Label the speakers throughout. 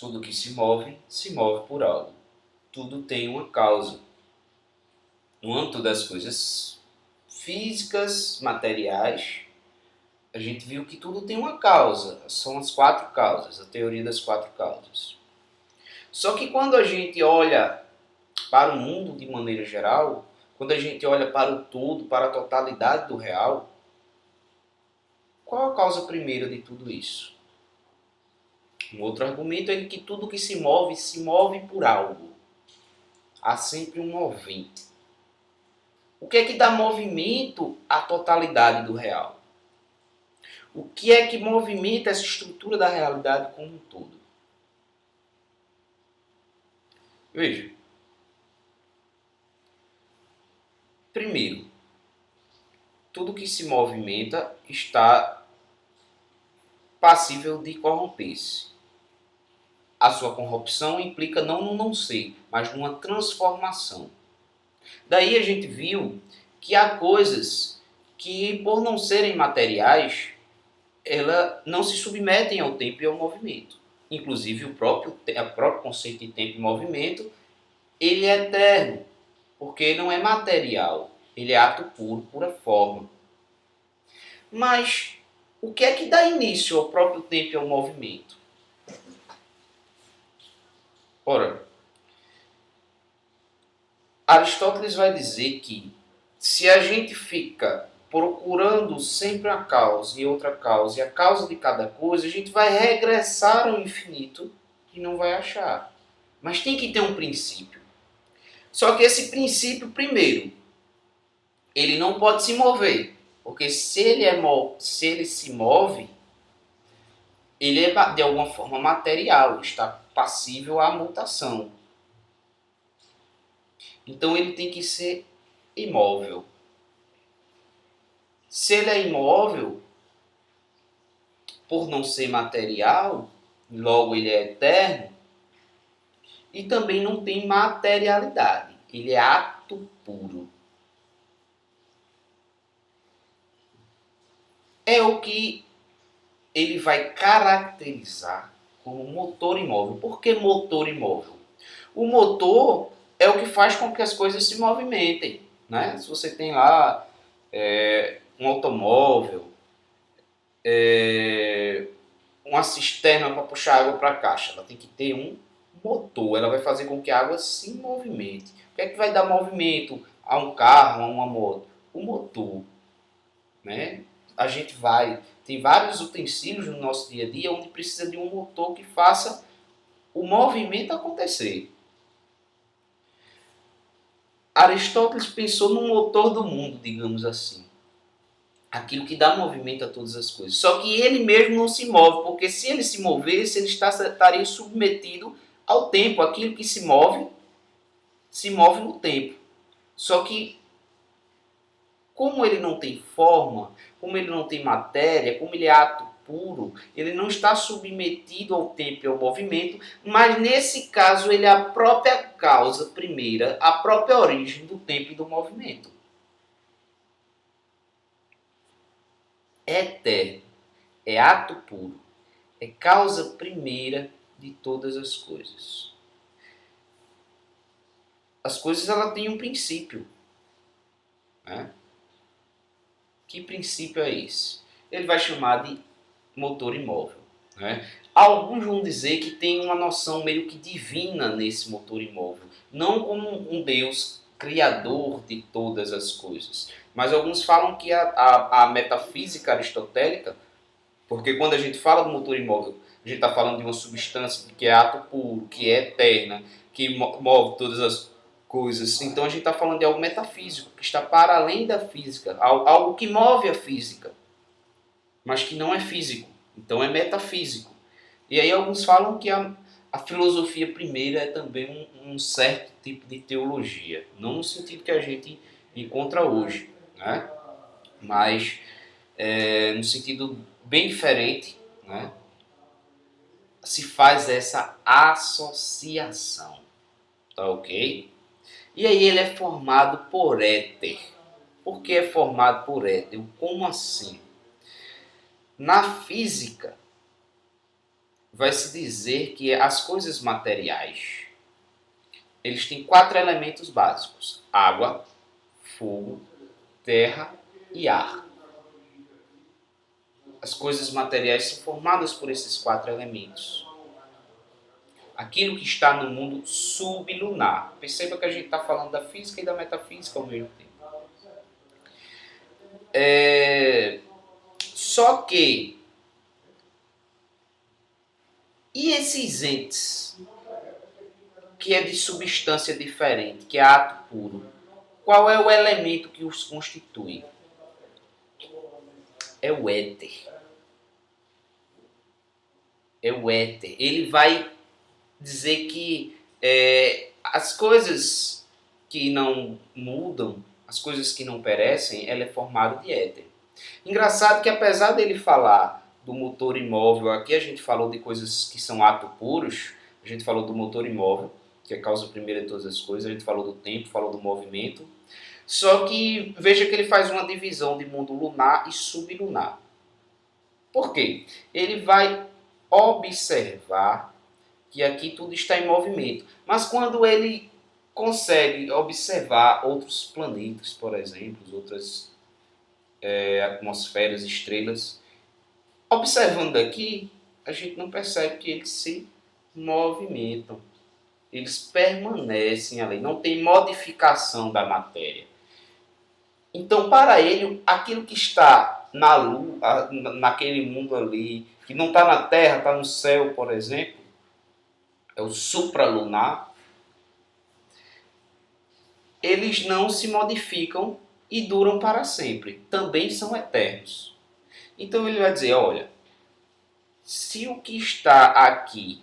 Speaker 1: Tudo que se move por algo. Tudo tem uma causa. No âmbito das coisas físicas, materiais, a gente viu que tudo tem uma causa. São as 4 causas, a teoria das 4 causas. Só que quando a gente olha para o mundo de maneira geral, quando a gente olha para o todo, para a totalidade do real, qual a causa primeira de tudo isso? Um outro argumento é que tudo que se move por algo. Há sempre um movente. O que é que dá movimento à totalidade do real? O que é que movimenta essa estrutura da realidade como um todo? Veja. Primeiro, tudo que se movimenta está passível de corromper-se. A sua corrupção implica não no não ser, mas numa transformação. Daí a gente viu que há coisas que, por não serem materiais, ela não se submetem ao tempo e ao movimento. Inclusive o próprio conceito de tempo e movimento, ele é eterno, porque ele não é material, ele é ato puro, pura forma. Mas o que é que dá início ao próprio tempo e ao movimento? Ora, Aristóteles vai dizer que se a gente fica procurando sempre a causa e outra causa e a causa de cada coisa, a gente vai regressar ao infinito e não vai achar. Mas tem que ter um princípio. Só que esse princípio, primeiro, ele não pode se mover. Porque se ele se move, ele é de alguma forma material, está passível à mutação. Então ele tem que ser imóvel. Se ele é imóvel, por não ser material, logo ele é eterno, e também não tem materialidade. Ele é ato puro. É o que ele vai caracterizar como motor imóvel. Por que motor imóvel? O motor é o que faz com que as coisas se movimentem. Né? Se você tem lá um automóvel, uma cisterna para puxar água para a caixa, ela tem que ter um motor, ela vai fazer com que a água se movimente. O que é que vai dar movimento a um carro, a uma moto? O motor. Né? A gente tem vários utensílios no nosso dia a dia onde precisa de um motor que faça o movimento acontecer. Aristóteles pensou no motor do mundo, digamos assim. Aquilo que dá movimento a todas as coisas. Só que ele mesmo não se move, porque se ele se movesse, ele estaria submetido ao tempo. Aquilo que se move no tempo. Só que, como ele não tem forma, como ele não tem matéria, como ele é ato puro, ele não está submetido ao tempo e ao movimento, mas nesse caso ele é a própria causa primeira, a própria origem do tempo e do movimento. É eterno, é ato puro, é causa primeira de todas as coisas. As coisas ela têm um princípio. Né? Que princípio é esse? Ele vai chamar de motor imóvel. Né? Alguns vão dizer que tem uma noção meio que divina nesse motor imóvel. Não como um Deus criador de todas as coisas. Mas alguns falam que a metafísica aristotélica, porque quando a gente fala do motor imóvel, a gente está falando de uma substância que é ato puro, que é eterna, que move todas as coisas. Então a gente está falando de algo metafísico, que está para além da física, algo que move a física, mas que não é físico. Então é metafísico. E aí alguns falam que a filosofia primeira é também um certo tipo de teologia. Não no sentido que a gente encontra hoje, né? Mas no sentido bem diferente, né? Se faz essa associação. Tá ok? E aí ele é formado por éter. Por que é formado por éter? Como assim? Na física, vai se dizer que as coisas materiais, eles têm 4 elementos básicos: água, fogo, terra e ar. As coisas materiais são formadas por esses 4 elementos. Aquilo que está no mundo sublunar. Perceba que a gente está falando da física e da metafísica ao mesmo tempo. Só que, e esses entes, que é de substância diferente, que é ato puro, qual é o elemento que os constitui? É o éter. É o éter. Ele vai dizer que as coisas que não mudam, as coisas que não perecem, ela é formada de éter. Engraçado que apesar dele falar do motor imóvel, aqui a gente falou de coisas que são atos puros, a gente falou do motor imóvel, que é a causa primeira de todas as coisas, a gente falou do tempo, falou do movimento, só que veja que ele faz uma divisão de mundo lunar e sublunar. Por quê? Ele vai observar que aqui tudo está em movimento. Mas quando ele consegue observar outros planetas, por exemplo, outras atmosferas, estrelas, observando daqui, a gente não percebe que eles se movimentam. Eles permanecem ali, não tem modificação da matéria. Então, para ele, aquilo que está na Lua, naquele mundo ali, que não está na Terra, está no céu, por exemplo, é o supralunar, eles não se modificam e duram para sempre. Também são eternos. Então ele vai dizer, olha, se o que está aqui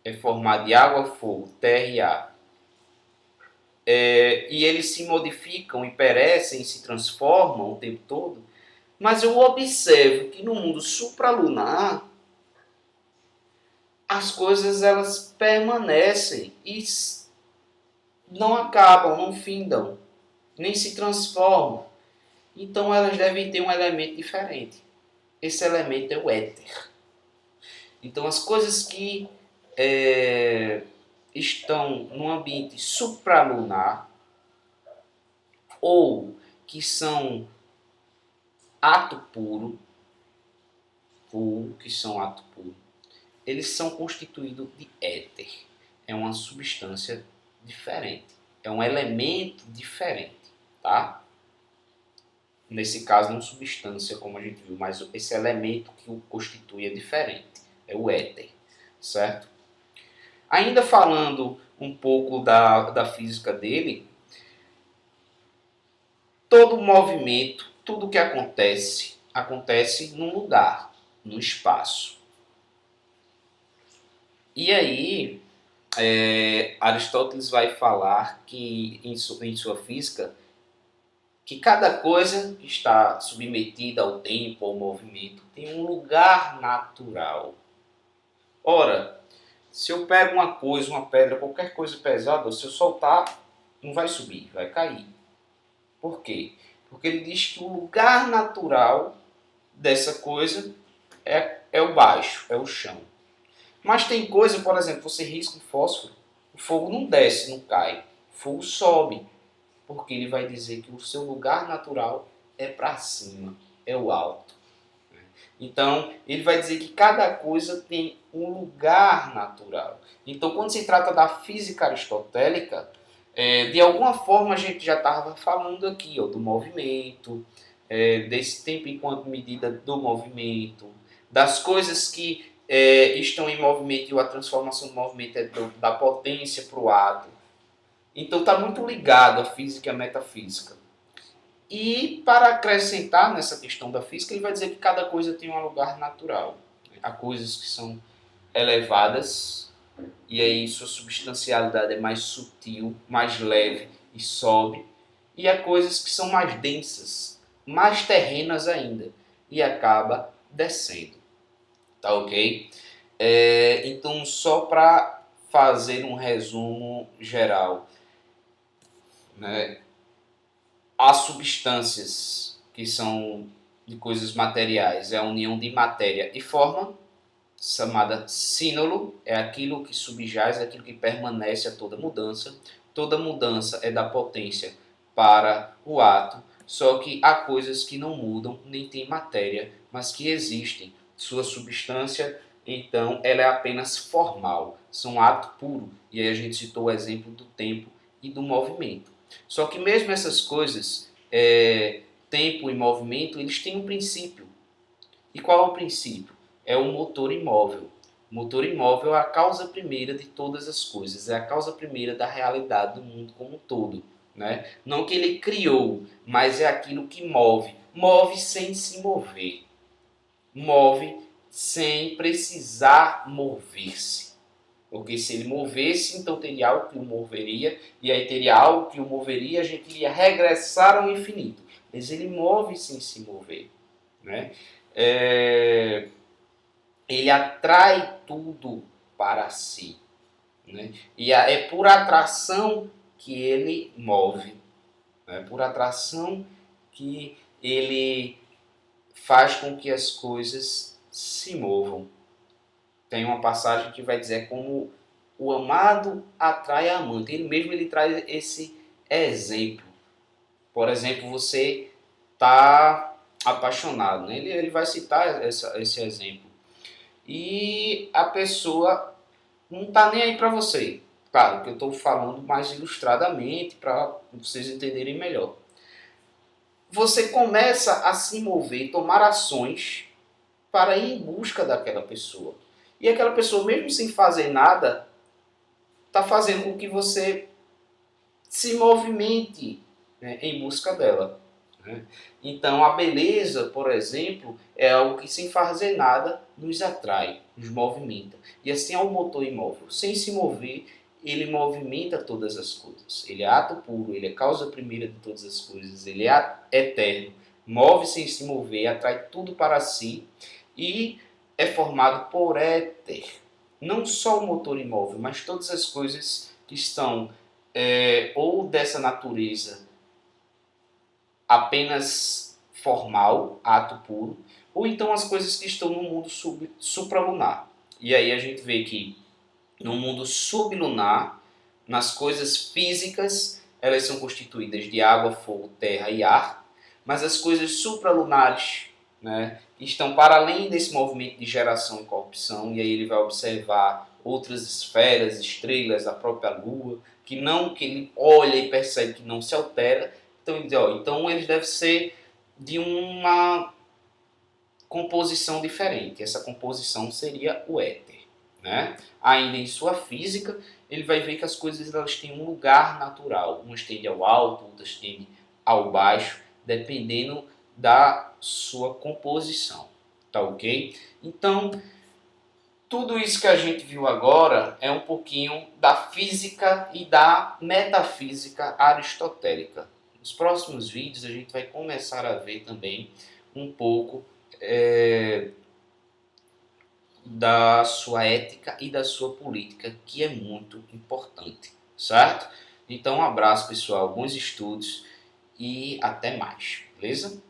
Speaker 1: é formado de água, fogo, terra e ar, e eles se modificam e perecem, se transformam o tempo todo, mas eu observo que no mundo supralunar as coisas elas permanecem e não acabam, não findam, nem se transformam. Então elas devem ter um elemento diferente. Esse elemento é o éter. Então as coisas que estão no ambiente supralunar ou que são ato puro, eles são constituídos de éter. É uma substância diferente. É um elemento diferente, tá? Nesse caso, não substância, como a gente viu, mas esse elemento que o constitui é diferente. É o éter, certo? Ainda falando um pouco da física dele, todo movimento, tudo que acontece, acontece num lugar, no espaço. E aí, Aristóteles vai falar que em sua física, que cada coisa que está submetida ao tempo, ao movimento, tem um lugar natural. Ora, se eu pego uma coisa, uma pedra, qualquer coisa pesada, se eu soltar, não vai subir, vai cair. Por quê? Porque ele diz que o lugar natural dessa coisa é o baixo, é o chão. Mas tem coisa, por exemplo, você risca um fósforo, o fogo não desce, não cai, o fogo sobe, porque ele vai dizer que o seu lugar natural é para cima, é o alto. Então, ele vai dizer que cada coisa tem um lugar natural. Então, quando se trata da física aristotélica, de alguma forma a gente já estava falando aqui do movimento, desse tempo enquanto medida do movimento, das coisas que estão em movimento e a transformação do movimento é da potência para o ato. Então está muito ligado a física e a metafísica. E para acrescentar nessa questão da física, ele vai dizer que cada coisa tem um lugar natural. Há coisas que são elevadas e aí sua substancialidade é mais sutil, mais leve e sobe. E há coisas que são mais densas, mais terrenas ainda e acaba descendo. Tá ok? Então, só para fazer um resumo geral, né? Há substâncias que são de coisas materiais, é a união de matéria e forma, chamada sínolo, é aquilo que subjaz, é aquilo que permanece a toda mudança. Toda mudança é da potência para o ato, só que há coisas que não mudam, nem têm matéria, mas que existem. Sua substância, então, ela é apenas formal, são ato puro. E aí a gente citou o exemplo do tempo e do movimento. Só que mesmo essas coisas, tempo e movimento, eles têm um princípio. E qual é o princípio? É o motor imóvel. O motor imóvel é a causa primeira de todas as coisas, é a causa primeira da realidade do mundo como um todo. Né? Não que ele criou, mas é aquilo que move. Move sem se mover. Move sem precisar mover-se. Porque se ele movesse, então teria algo que o moveria, e aí teria algo que o moveria, a gente iria regressar ao infinito. Mas ele move sem se mover. Né? Ele atrai tudo para si. Né? E é por atração que ele move. É por atração que ele faz com que as coisas se movam. Tem uma passagem que vai dizer como o amado atrai a amante. Ele traz esse exemplo. Por exemplo, você está apaixonado. Né? Ele vai citar esse exemplo. E a pessoa não está nem aí para você. Claro que eu estou falando mais ilustradamente para vocês entenderem melhor. Você começa a se mover, tomar ações para ir em busca daquela pessoa. E aquela pessoa, mesmo sem fazer nada, está fazendo com que você se movimente, né, em busca dela. Né? Então, a beleza, por exemplo, é algo que sem fazer nada nos atrai, nos movimenta. E assim é o motor imóvel. Sem se mover, ele movimenta todas as coisas. Ele é ato puro, ele é causa primeira de todas as coisas, ele é eterno. Move sem se mover, atrai tudo para si e é formado por éter. Não só o motor imóvel, mas todas as coisas que estão ou dessa natureza apenas formal, ato puro, ou então as coisas que estão no mundo supralunar. E aí a gente vê que no mundo sublunar, nas coisas físicas, elas são constituídas de água, fogo, terra e ar, mas as coisas supralunares, né, estão para além desse movimento de geração e corrupção, e aí ele vai observar outras esferas, estrelas, a própria Lua, que ele olha e percebe que não se altera. Então ele diz, então eles devem ser de uma composição diferente. Essa composição seria o éter. Né? Ainda em sua física, ele vai ver que as coisas elas têm um lugar natural. Umas tendem ao alto, outras tendem ao baixo, dependendo da sua composição. Tá ok? Então, tudo isso que a gente viu agora é um pouquinho da física e da metafísica aristotélica. Nos próximos vídeos a gente vai começar a ver também um pouco da sua ética e da sua política, que é muito importante, certo? Então um abraço pessoal, bons estudos e até mais, beleza?